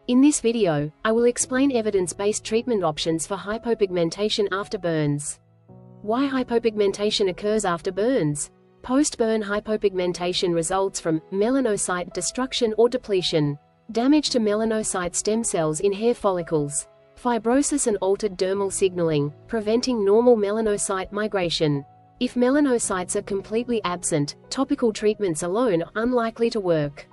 In this video, I will explain evidence-based treatment options for hypopigmentation after burns. Why hypopigmentation occurs after burns? Post-burn hypopigmentation results from melanocyte destruction or depletion, damage to melanocyte stem cells in hair follicles, fibrosis and altered dermal signaling, preventing normal melanocyte migration. If melanocytes are completely absent, topical treatments alone are unlikely to work.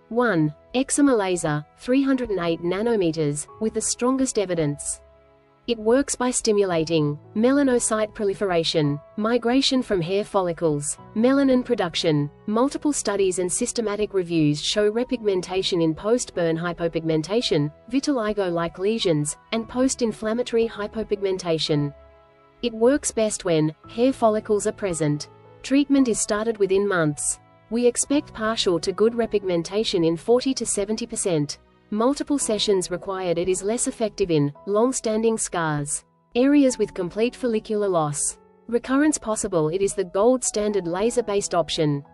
1. Excimer laser, 308 nanometers, with the strongest evidence. It works by stimulating melanocyte proliferation, migration from hair follicles, melanin production. Multiple studies and systematic reviews show repigmentation in post-burn hypopigmentation, vitiligo-like lesions, and post-inflammatory hypopigmentation. It works best when hair follicles are present. Treatment is started within months. We expect partial to good repigmentation in 40 to 70%. Multiple sessions required. It is less effective in long-standing scars, areas with complete follicular loss. Recurrence possible. It is the gold standard laser-based option.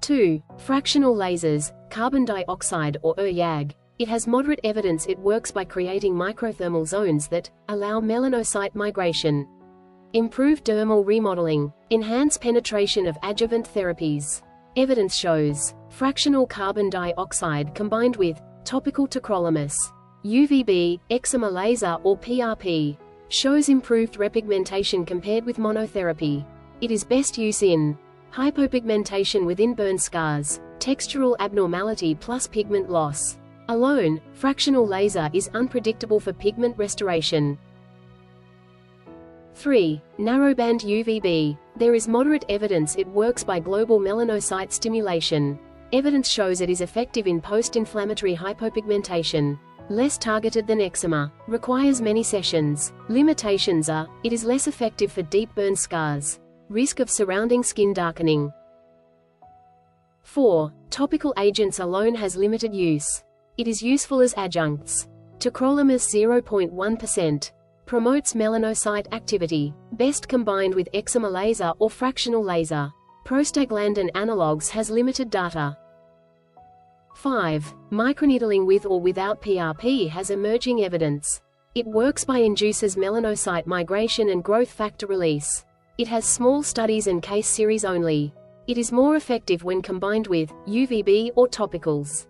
2. Fractional lasers, carbon dioxide or YAG. It has moderate evidence. It works by creating microthermal zones that allow melanocyte migration. Improve dermal remodeling. Enhance penetration of adjuvant therapies. Evidence shows fractional carbon dioxide combined with topical tacrolimus, UVB, excimer laser or PRP shows improved repigmentation compared with monotherapy. It is best used in hypopigmentation within burn scars, textural abnormality plus pigment loss. Alone, fractional laser is unpredictable for pigment restoration. 3. Narrowband UVB. There is moderate evidence it works by global melanocyte stimulation. Evidence shows it is effective in post-inflammatory hypopigmentation. Less targeted than excimer. Requires many sessions. Limitations are, it is less effective for deep burn scars. Risk of surrounding skin darkening. 4. Topical agents alone has limited use. It is useful as adjuncts. Tacrolimus 0.1%. Promotes melanocyte activity. Best combined with excimer laser or fractional laser. Prostaglandin analogues has limited data. 5. Microneedling with or without PRP has emerging evidence. It works by induces melanocyte migration and growth factor release. It has small studies and case series only. It is more effective when combined with UVB or topicals.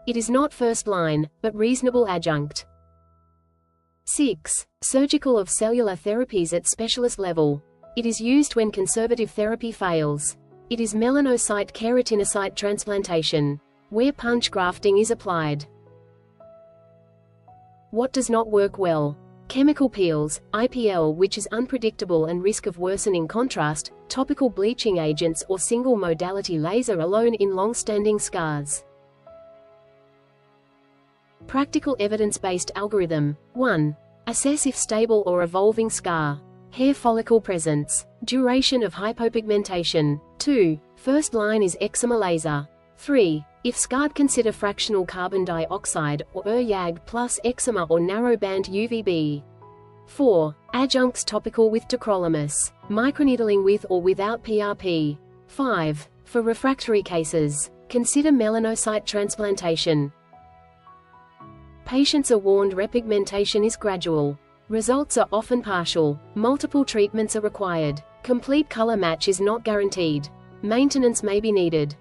It is not first line, but reasonable adjunct. 6. Surgical of cellular therapies at specialist level. It is used when conservative therapy fails. It is melanocyte keratinocyte transplantation, where punch grafting is applied. What does not work well? Chemical peels, IPL, which is unpredictable and risk of worsening contrast, topical bleaching agents or single modality laser alone in long-standing scars. Practical evidence-based algorithm. 1. Assess if stable or evolving scar. Hair follicle presence. Duration of hypopigmentation. 2. First line is excimer laser. 3. If scarred, consider fractional carbon dioxide or YAG plus excimer or narrowband UVB. 4. Adjuncts topical with tacrolimus. Microneedling with or without PRP. 5. For refractory cases, consider melanocyte transplantation. Patients are warned repigmentation is gradual. Results are often partial. Multiple treatments are required. Complete color match is not guaranteed. Maintenance may be needed.